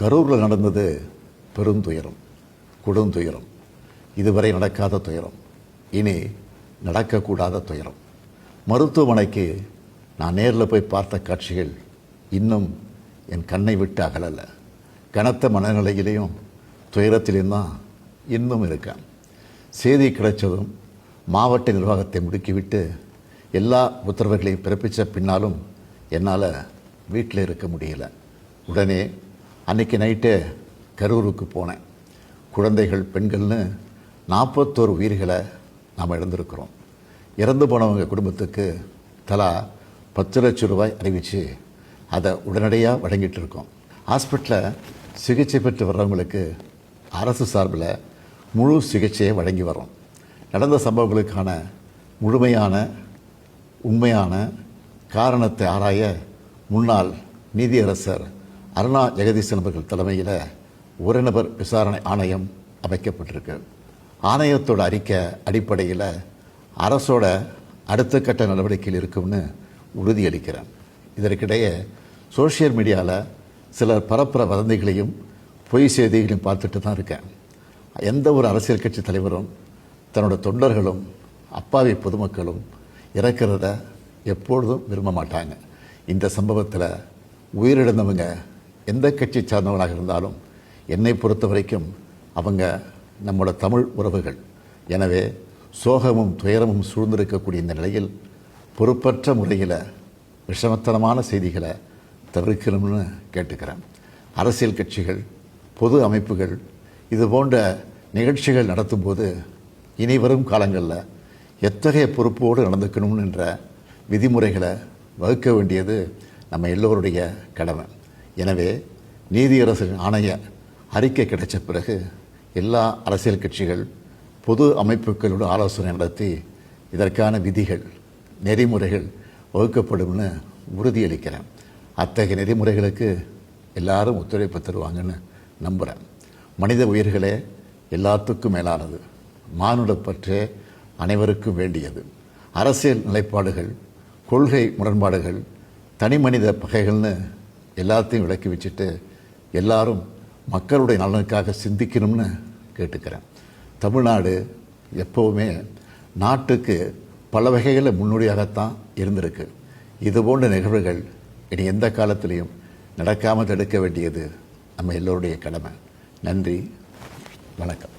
கரூரில் நடந்தது பெருந்துயரம், கொடுந்துயரம். இதுவரை நடக்காத துயரம், இனி நடக்கக்கூடாத துயரம். மருத்துவமனைக்கு நான் நேரில் போய் பார்த்த காட்சிகள் இன்னும் என் கண்ணை விட்டு அகலலை. கனத்த மனநிலையிலையும் துயரத்திலையும் தான் இன்னும் இருக்கேன். செய்தி கிடைச்சதும் மாவட்ட நிர்வாகத்தை முடுக்கிவிட்டு எல்லா உத்தரவுகளையும் பிறப்பித்த பின்னாலும் என்னால் வீட்டில் இருக்க முடியல. உடனே அன்றைக்கி நைட்டே கரூருக்கு போனேன். குழந்தைகள், பெண்கள்னு 41 உயிர்களை நாம் இழந்திருக்கிறோம். இறந்து போனவங்க குடும்பத்துக்கு தலா 10 லட்சம் ரூபாய் அறிவித்து அதை உடனடியாக வழங்கிட்டு இருக்கோம். ஹாஸ்பிட்டலில் சிகிச்சை பெற்று வர்றவங்களுக்கு அரசு சார்பில் முழு சிகிச்சையை வழங்கி வரோம். நடந்த சம்பவங்களுக்கான முழுமையான உண்மையான காரணத்தை ஆராய முன்னாள் நீதியரசர் அருணா ஜெகதீசன் அவர்கள் தலைமையில் ஒரு நபர் விசாரணை ஆணையம் அமைக்கப்பட்டிருக்கு. ஆணையத்தோட அறிக்கை அடிப்படையில் அரசோட அடுத்த கட்ட நடவடிக்கையில் இருக்கும்னு உறுதியளிக்கிறேன். இதற்கிடையே சோஷியல் மீடியாவில் சிலர் பரப்புற வதந்திகளையும் பொய் செய்திகளையும் பார்த்துட்டு தான் இருக்கேன். எந்த ஒரு அரசியல் கட்சி தலைவரும் தன்னோட தொண்டர்களும் அப்பாவி பொதுமக்களும் இறக்கிறத எப்பொழுதும் விரும்ப மாட்டாங்க. இந்த சம்பவத்தில் உயிரிழந்தவங்க எந்த கட்சி சார்ந்தவங்களாக இருந்தாலும் என்னை பொறுத்த வரைக்கும் அவங்க நம்மளோட தமிழ் உறவுகள். எனவே சோகமும் துயரமும் சூழ்ந்திருக்கக்கூடிய இந்த நிலையில் பொறுப்பற்ற முறையில் விஷமத்தனமான செய்திகளை தவிர்க்கணும்னு கேட்டுக்கிறேன். அரசியல் கட்சிகள், பொது அமைப்புகள் இது போன்ற நிகழ்ச்சிகள் நடத்தும்போது இனி வரும் காலங்களில் எத்தகைய பொறுப்போடு நடந்துக்கணும்ன்ற விதிமுறைகளை வகுக்க வேண்டியது நம்ம எல்லோருடைய கடமை. எனவே நீதியரசர் ஆணைய அறிக்கை கிடைச்ச பிறகு எல்லா அரசியல் கட்சிகள், பொது அமைப்புகளோடு ஆலோசனை நடத்தி இதற்கான விதிகள், நெறிமுறைகள் வகுக்கப்படும்னு உறுதியளிக்கிறேன். அத்தகைய நெறிமுறைகளுக்கு எல்லாரும் ஒத்துழைப்பு தருவாங்கன்னு நம்புகிறேன். மனித உயிர்களே எல்லாத்துக்கும் மேலானது. மானுடப்பற்றே அனைவருக்கும் வேண்டியது. அரசியல் நிலைப்பாடுகள், கொள்கை முரண்பாடுகள், தனி மனித பகைகள்னு எல்லாத்தையும் விலக்கி வச்சுட்டு எல்லாரும் மக்களுடைய நலனுக்காக சிந்திக்கணும்னு கேட்டுக்கிறேன். தமிழ்நாடு எப்போவுமே நாட்டுக்கு பல வகைகளில் முன்னோடியாகத்தான் இருந்திருக்கு. இதுபோன்ற நிகழ்வுகள் இனி எந்த காலத்திலையும் நடக்காமல் தடுக்க வேண்டியது நம்ம எல்லோருடைய கடமை. நன்றி, வணக்கம்.